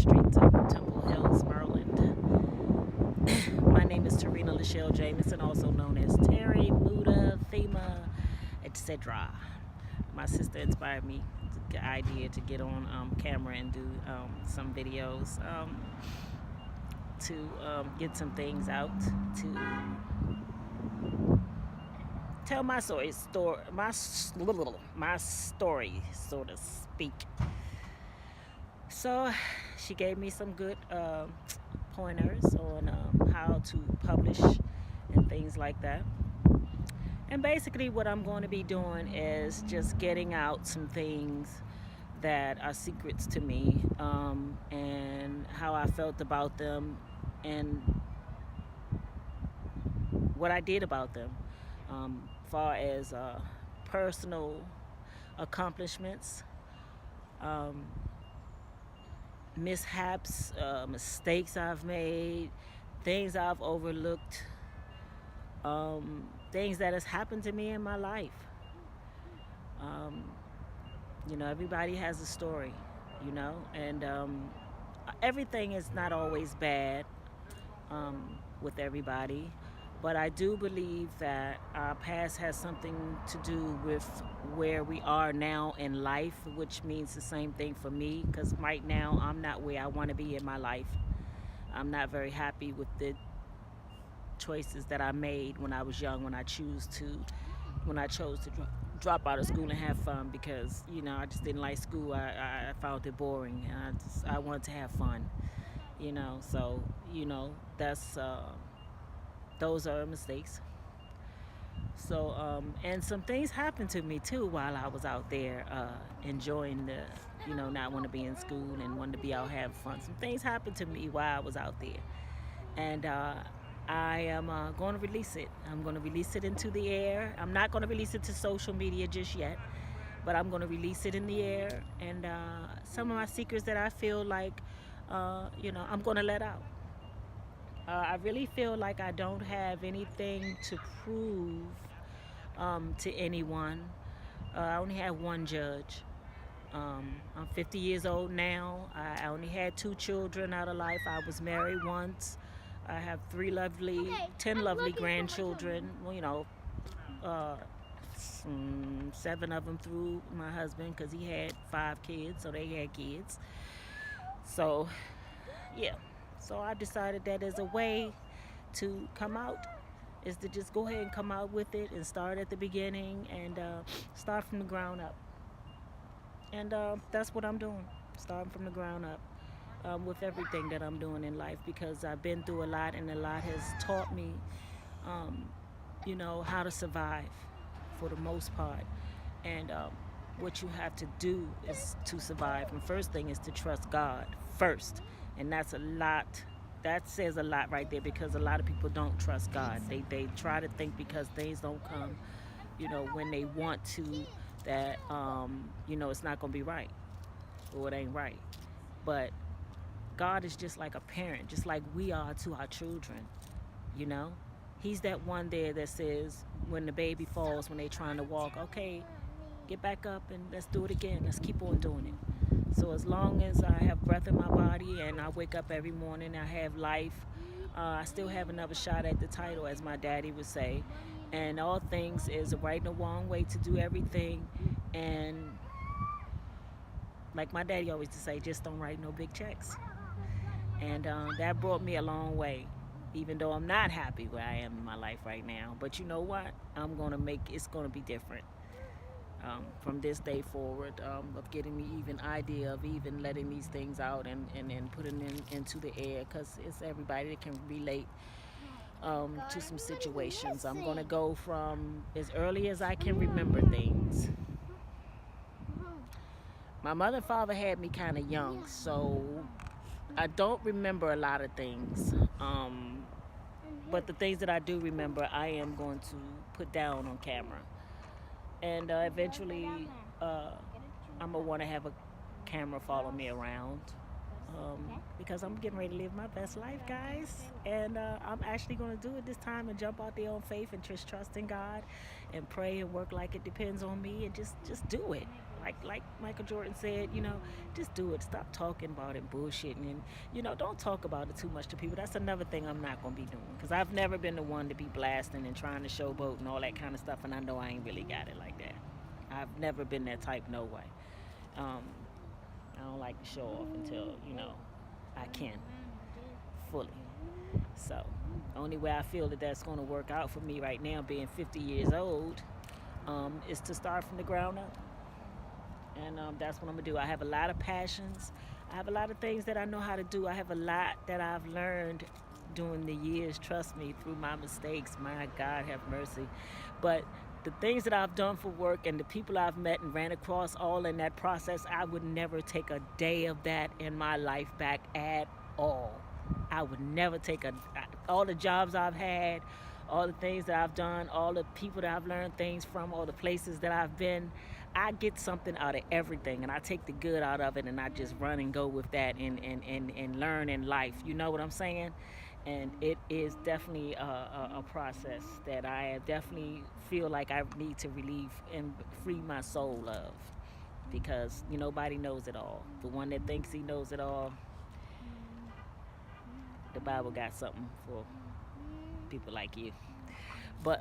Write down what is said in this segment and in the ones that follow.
streets of Temple Hills, Maryland. My name is Tarina Lachelle Jamison, also known as Terry, Muda, Thema, etc. My sister inspired me the idea to get on camera and do some videos to get some things out, to tell my story, so to speak. So she gave me some good pointers on how to publish and things like that. And basically, what I'm going to be doing is just getting out some things that are secrets to me, and how I felt about them, and what I did about them, far as personal accomplishments, um, mishaps, mistakes I've made, things I've overlooked, things that has happened to me in my life. Um, everybody has a story, and everything is not always bad with everybody. But I do believe that our past has something to do with where we are now in life, which means the same thing for me, because right now I'm not where I want to be in my life. I'm not very happy with the choices that I made when I was young, when I chose to drop out of school and have fun, because I just didn't like school. I found it boring, and I wanted to have fun. So that's those are mistakes. So and some things happened to me too while I was out there enjoying the not want to be in school and wanting to be out having fun. Some things happened to me while I was out there, and I am going to release it. I'm going to release it into the air. I'm not going to release it to social media just yet, but I'm going to release it in the air. And some of my secrets that I feel like, I'm going to let out. I really feel like I don't have anything to prove to anyone. I only have one judge. I'm 50 years old now. I only had 2 children out of life. I was married once. I have 10 lovely grandchildren. Well, uh, 7 of them through my husband, because he had 5 kids, so they had kids. So, yeah. So I decided that as a way to come out is to just go ahead and come out with it and start at the beginning and start from the ground up. And that's what I'm doing, starting from the ground up with everything that I'm doing in life, because I've been through a lot, and a lot has taught me, how to survive for the most part. And what you have to do is to survive. And first thing is to trust God first. And that's a lot. That says a lot right there, because a lot of people don't trust God. They try to think because things don't come, when they want to, that, it's not going to be right, or it ain't right. But God is just like a parent, just like we are to our children, He's that one there that says, when the baby falls, when they're trying to walk, okay, get back up and let's do it again. Let's keep on doing it. So as long as I have breath in my body and I wake up every morning, I have life, I still have another shot at the title, as my daddy would say. And all things is a right and a wrong way to do everything. And like my daddy always used to say, just don't write no big checks. And that brought me a long way, even though I'm not happy where I am in my life right now. But you know what? It's going to be different. From this day forward, of getting the even idea of even letting these things out and putting them into the air, because it's everybody that can relate to some situations. I'm going to go from as early as I can remember things. My mother and father had me kind of young, so I don't remember a lot of things. But the things that I do remember, I am going to put down on camera. And eventually, I'm going to want to have a camera follow me around, because I'm getting ready to live my best life, guys. And I'm actually going to do it this time and jump out there on faith and just trust in God and pray and work like it depends on me, and just do it. like Michael Jordan said, just do it. Stop talking about it, bullshitting, and don't talk about it too much to people. That's another thing I'm not gonna be doing because I've never been the one to be blasting and trying to showboat and all that kind of stuff, and I know I ain't really got it like that. I've never been that type, no way. Um, I don't like to show off until I can fully. So, only way I feel that that's going to work out for me right now, being 50 years old, is to start from the ground up. And that's what I'm going to do. I have a lot of passions. I have a lot of things that I know how to do. I have a lot that I've learned during the years, trust me, through my mistakes. My God, have mercy. But the things that I've done for work and the people I've met and ran across all in that process, I would never take a day of that in my life back at all. I would never take all the jobs I've had, all the things that I've done, all the people that I've learned things from, all the places that I've been. I get something out of everything, and I take the good out of it, and I just run and go with that and learn in life. You know what I'm saying? And it is definitely a process that I definitely feel like I need to relieve and free my soul of, because nobody knows it all. The one that thinks he knows it all, the Bible got something for people like you. But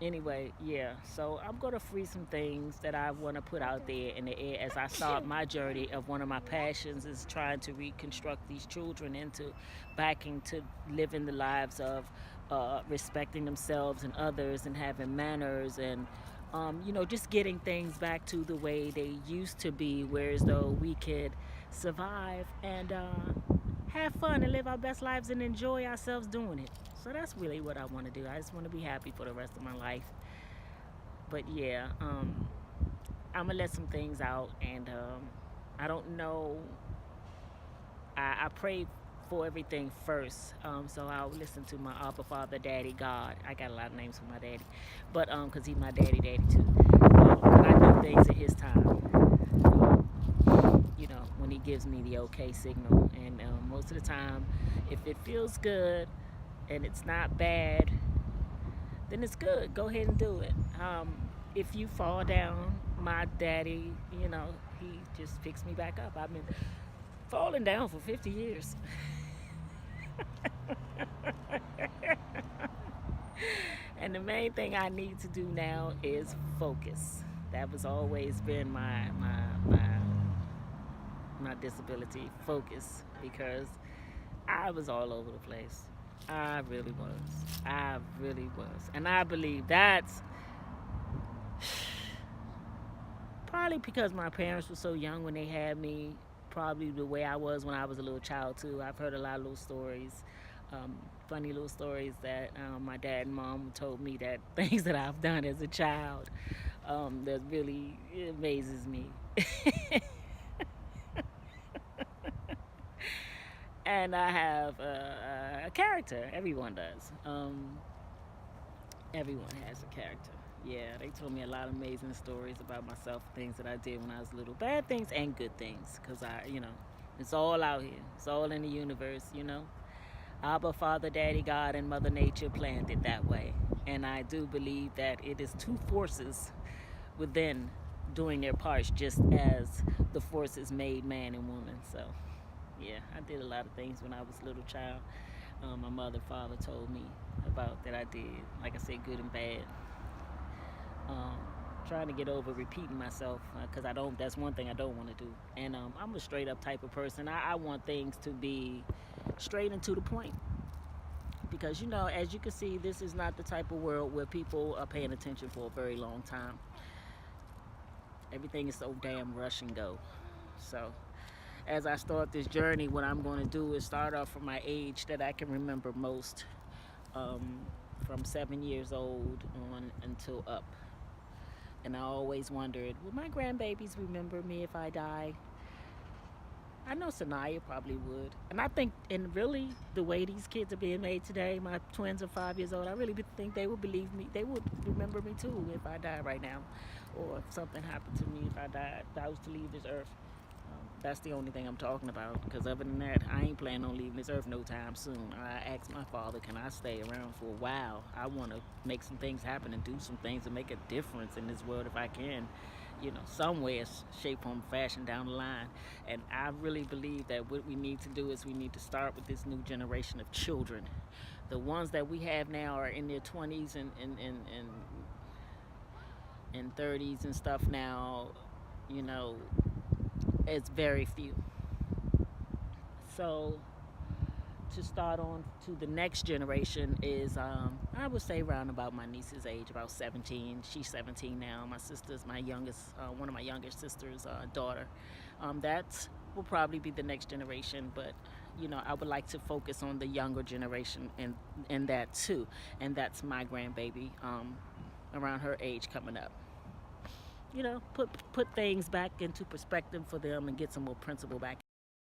anyway, yeah. So I'm gonna free some things that I want to put out there in the air as I start my journey of one of my passions is trying to reconstruct these children into back into living the lives of respecting themselves and others and having manners and just getting things back to the way they used to be, whereas though we could survive and have fun and live our best lives and enjoy ourselves doing it. So that's really what I want to do. I just want to be happy for the rest of my life. But yeah, I'm gonna let some things out, and I don't know. I pray for everything first, so I'll listen to my Abba Father, Daddy, God. I got a lot of names for my daddy, but because he's my daddy too. But I do things at his time. When he gives me the okay signal, and most of the time, if it feels good and it's not bad, then it's good. Go ahead and do it. If you fall down, my daddy, he just picks me back up. I've been falling down for 50 years. And the main thing I need to do now is focus. That was always been my disability, focus, because I was all over the place. I really was. I really was. And I believe that's probably because my parents were so young when they had me, probably the way I was when I was a little child too. I've heard a lot of little stories, funny little stories that my dad and mom told me, that things that I've done as a child, that really amazes me. And I have a character. Everyone does. Everyone has a character. Yeah, they told me a lot of amazing stories about myself, things that I did when I was little, bad things and good things, because it's all out here. It's all in the universe. Abba, Father, Daddy, God, and Mother Nature planned it that way. And I do believe that it is two forces within doing their parts, just as the forces made man and woman. So yeah, I did a lot of things when I was a little child. My mother, father told me about that I did, like I said, good and bad. Um, Trying to get over repeating myself, because that's one thing I don't want to do. And I'm a straight up type of person. I want things to be straight and to the point. Because, as you can see, this is not the type of world where people are paying attention for a very long time. Everything is so damn rush and go. So as I start this journey, what I'm going to do is start off from my age that I can remember most, from 7 years old on until up. And I always wondered, will my grandbabies remember me if I die? I know Sanaya probably would. And I think, and really, the way these kids are being made today, my twins are 5 years old, I really think they would believe me. They would remember me too if I died right now. Or if something happened to me if I was to leave this earth. That's the only thing I'm talking about, because other than that, I ain't planning on leaving this earth no time soon. I asked my father, can I stay around for a while? I want to make some things happen and do some things and make a difference in this world if I can. some way, shape, form, fashion down the line. And I really believe that what we need to do is we need to start with this new generation of children. The ones that we have now are in their 20s and 30s and stuff now. You know, it's very few. So to start on to the next generation is I would say around about my niece's age, about 17. She's 17 now. My sister's my youngest, one of my youngest sisters' daughter. That will probably be the next generation, but I would like to focus on the younger generation and that too, and that's my grandbaby around her age coming up. Put things back into perspective for them and get some more principle back